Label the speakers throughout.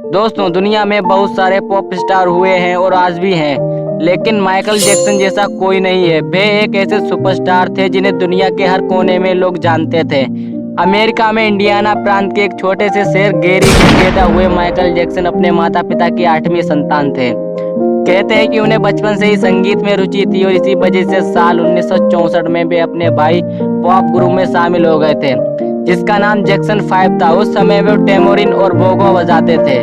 Speaker 1: दोस्तों, दुनिया में बहुत सारे पॉप स्टार हुए हैं और आज भी हैं, लेकिन माइकल जैक्सन जैसा कोई नहीं है। वे एक ऐसे सुपरस्टार थे जिन्हें दुनिया के हर कोने में लोग जानते थे। अमेरिका में इंडियाना प्रांत के एक छोटे से शहर गेरी में पैदा हुए माइकल जैक्सन अपने माता पिता की 8वीं संतान थे। कहते हैं कि उन्हें बचपन से ही संगीत में रुचि थी और इसी वजह से साल 1964 में वे अपने भाई पॉप ग्रुप में शामिल हो गए थे, जिसका नाम जैक्सन 5 था। उस समय वे टेमोरिन और बोगो बजाते थे।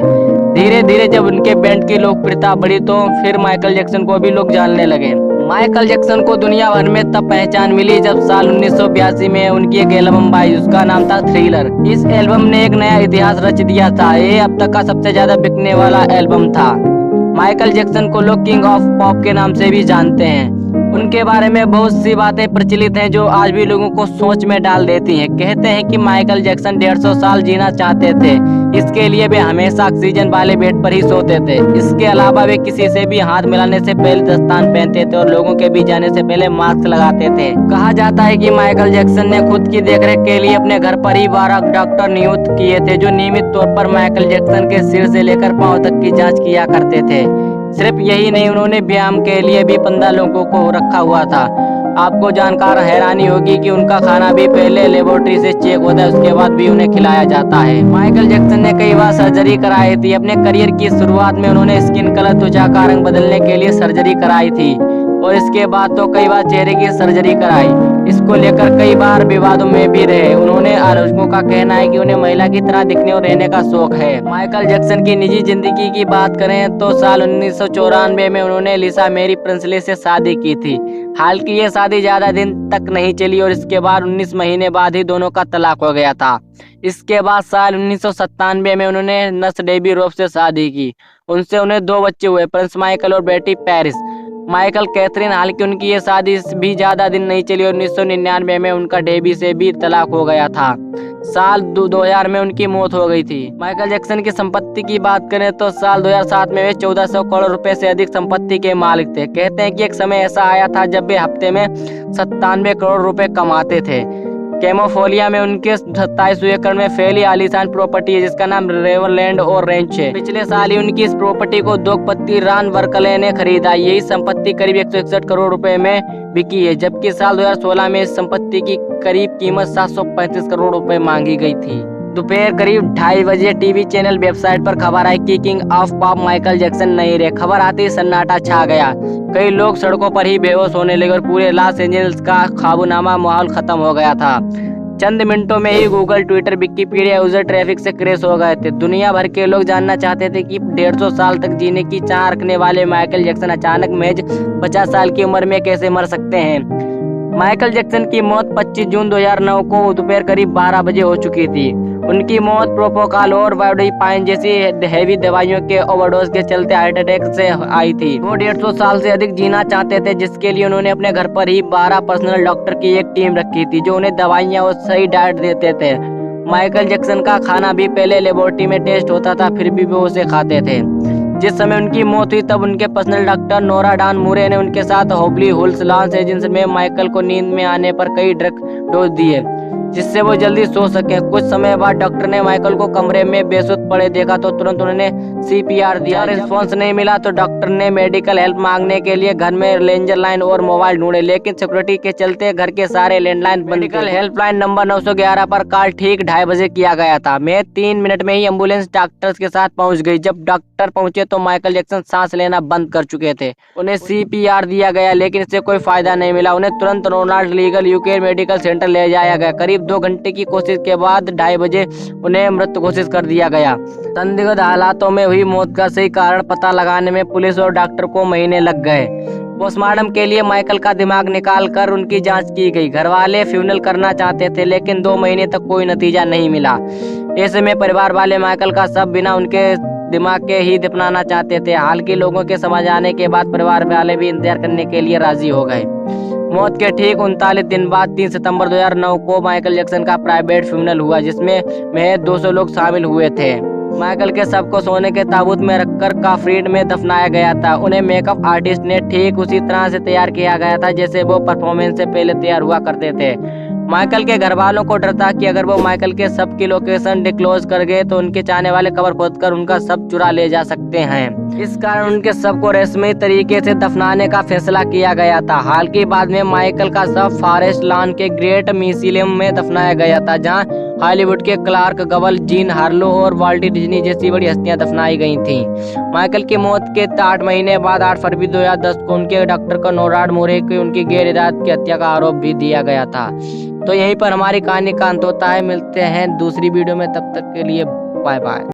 Speaker 1: धीरे धीरे जब उनके बैंड की लोकप्रियता बढ़ी तो फिर माइकल जैक्सन को भी लोग जानने लगे। माइकल जैक्सन को दुनिया भर में तब पहचान मिली जब साल 1982 में उनकी एक एल्बम आई, उसका नाम था थ्रिलर। इस एल्बम ने एक नया इतिहास रच दिया था। ये अब तक का सबसे ज्यादा बिकने वाला एल्बम था। माइकल जैक्सन को लोग किंग ऑफ पॉप के नाम से भी जानते हैं। उनके बारे में बहुत सी बातें प्रचलित हैं जो आज भी लोगों को सोच में डाल देती हैं। कहते हैं कि माइकल जैक्सन 150 साल जीना चाहते थे। इसके लिए वे हमेशा ऑक्सीजन वाले बेड पर ही सोते थे। इसके अलावा वे किसी से भी हाथ मिलाने से पहले दस्तान पहनते थे और लोगों के बीच जाने से पहले मास्क लगाते थे। कहा जाता है कि माइकल जैक्सन ने खुद की देखरेख के लिए अपने घर पर ही 12 डॉक्टर नियुक्त किए थे, जो नियमित तौर पर माइकल जैक्सन के सिर से लेकर पांव तक की जाँच किया करते थे। सिर्फ यही नहीं, उन्होंने व्यायाम के लिए भी 15 लोगों को रखा हुआ था। आपको जानकर हैरानी होगी कि उनका खाना भी पहले लेबोरेटरी से चेक होता है, उसके बाद भी उन्हें खिलाया जाता है। माइकल जैक्सन ने कई बार सर्जरी कराई थी। अपने करियर की शुरुआत में उन्होंने स्किन कलर, त्वचा का रंग बदलने के लिए सर्जरी कराई थी और इसके बाद तो कई बार चेहरे की सर्जरी कराई। इसको लेकर कई बार विवादों में भी रहे। उन्होंने आलोचकों का कहना है कि उन्हें महिला की तरह दिखने और रहने का शौक है। माइकल जैक्सन की निजी जिंदगी की बात करें तो साल 1994 में उन्होंने लिसा मैरी प्रिंसली से शादी की थी। हालांकि ये शादी ज्यादा दिन तक नहीं चली और इसके बाद 19 महीने बाद ही दोनों का तलाक हो गया था। इसके बाद साल 1997 में उन्होंने नर्स डेबी रोब से शादी की। उनसे उन्हें 2 बच्चे हुए, प्रिंस माइकल और बेटी पेरिस माइकल कैथरीन। हालांकि उनकी ये शादी भी ज्यादा दिन नहीं चली और 1999 में उनका डेबी से भी तलाक हो गया था। साल 2000 में उनकी मौत हो गई थी। माइकल जैक्सन की संपत्ति की बात करें तो साल 2007 में वे 1400 करोड़ रुपए से अधिक संपत्ति के मालिक थे। कहते हैं कि एक समय ऐसा आया था जब वे हफ्ते में 97 करोड़ रुपए कमाते थे। कैलिफोर्निया में उनके 27 एकड़ में फैली आलीशान प्रॉपर्टी है, जिसका नाम रेवरलैंड और रेंच है। पिछले साल ही उनकी इस प्रॉपर्टी को उद्योगपति रान बर्कले ने खरीदा। यही संपत्ति करीब 161 करोड़ रुपए में बिकी है, जबकि साल 2016 में इस संपत्ति की करीब कीमत 735 करोड़ रुपए मांगी गई थी। दोपहर करीब 2:30 बजे टीवी चैनल वेबसाइट पर खबर आई कि king of pop Michael Jackson नहीं रहे। खबर आते ही सन्नाटा छा गया। कई लोग सड़कों पर ही बेहोश होने लगे और पूरे लॉस एंजल्स का खाबोनामा माहौल खत्म हो गया था। चंद मिनटों में ही Google, Twitter, Wikipedia user traffic से क्रैश हो गए थे। दुनिया भर के लोग जानना चाहते थे कि 150 साल तक जीने की चाह रखने वाले माइकल जैक्सन अचानक महज 50 साल की उम्र में कैसे मर सकते हैं। माइकल जैक्सन की मौत 25 जून 2009 को दोपहर करीब 12 बजे हो चुकी थी। उनकी मौत प्रोपोकाल और वायोडाइपाइन जैसी हैवी दवाइयों के ओवरडोज के चलते हार्ट अटैक से आई थी। वो 150 साल से अधिक जीना चाहते थे, जिसके लिए उन्होंने अपने घर पर ही 12 पर्सनल डॉक्टर की एक टीम रखी थी, जो उन्हें दवाइयाँ और सही डाइट देते थे। माइकल जैक्सन का खाना भी पहले लेबोरेटरी में टेस्ट होता था, फिर भी वो उसे खाते थे। जिस समय उनकी मौत हुई तब उनके पर्सनल डॉक्टर नोरा डान मूरे ने उनके साथ होबली हुल्स लॉस एंजल्स में माइकल को नींद में आने पर कई ड्रग डोज दिए, जिससे वो जल्दी सो सके। कुछ समय बाद डॉक्टर ने माइकल को कमरे में बेसुध पड़े देखा तो तुरंत उन्होंने CPR दिया। रिस्पॉन्स नहीं मिला तो डॉक्टर ने मेडिकल हेल्प मांगने के लिए घर में रेंजर लाइन और मोबाइल ढूंढे, लेकिन सिक्योरिटी के चलते घर के सारे लैंडलाइन बंद। मेडिकल हेल्पलाइन नंबर 911 पर कॉल ठीक 2:30 बजे किया गया था। मैं 3 मिनट में ही एम्बुलेंस डॉक्टर्स के साथ पहुंच गई। जब डॉक्टर पहुंचे तो माइकल जैक्सन सांस लेना बंद कर चुके थे। उन्हें CPR दिया गया, लेकिन इससे कोई फायदा नहीं मिला। उन्हें तुरंत Ronald Reagan UK medical center ले जाया गया। करीब 2 घंटे की कोशिश के बाद 2:30 बजे उन्हें मृत घोषित कर दिया गया। संदिग्ध हालातों में हुई मौत का सही कारण पता लगाने में पुलिस और डॉक्टर को महीने लग गए। पोस्टमार्टम के लिए माइकल का दिमाग निकाल कर उनकी जांच की गई। घरवाले फ्यूनल करना चाहते थे, लेकिन 2 महीने तक कोई नतीजा नहीं मिला। ऐसे में परिवार वाले माइकल का शव बिना उनके दिमाग के ही दफनाना चाहते थे। हालांकि लोगों के समझ आने के बाद परिवार वाले भी इंतजार करने के लिए राजी हो गए। मौत के ठीक 39 दिन बाद 3 सितंबर 2009 को माइकल जैक्सन का प्राइवेट फ्यूनल हुआ, जिसमें महज 200 लोग शामिल हुए थे। माइकल के शव को सोने के ताबूत में रखकर काफरीन में दफनाया गया था। उन्हें मेकअप आर्टिस्ट ने ठीक उसी तरह से तैयार किया गया था जैसे वो परफॉर्मेंस से पहले तैयार हुआ करते थे। माइकल के घर वालों को डर था कि अगर वो माइकल के शव की लोकेशन डिस्क्लोज कर गए तो उनके चाहने वाले कब्र खोदकर उनका शव चुरा ले जा सकते हैं। इस कारण उनके शव को रस्मी तरीके से दफनाने का फैसला किया गया था। हाल के बाद में माइकल का शव फॉरेस्ट लॉन के ग्रेट म्यूजियम में दफनाया गया था, जहां हॉलीवुड के क्लार्क गबल, जीन हार्लो और वाल्ट डिज्नी जैसी बड़ी हस्तियां दफनाई गई थीं। माइकल की मौत के 8 महीने बाद 8 फरवरी 2010 को उनके डॉक्टर को नोराड मोरे को उनकी गैर इरादत की हत्या का आरोप भी दिया गया था। तो यहीं पर हमारी कहानी का अंत होता है। मिलते हैं दूसरी वीडियो में, तब तक के लिए बाय बाय।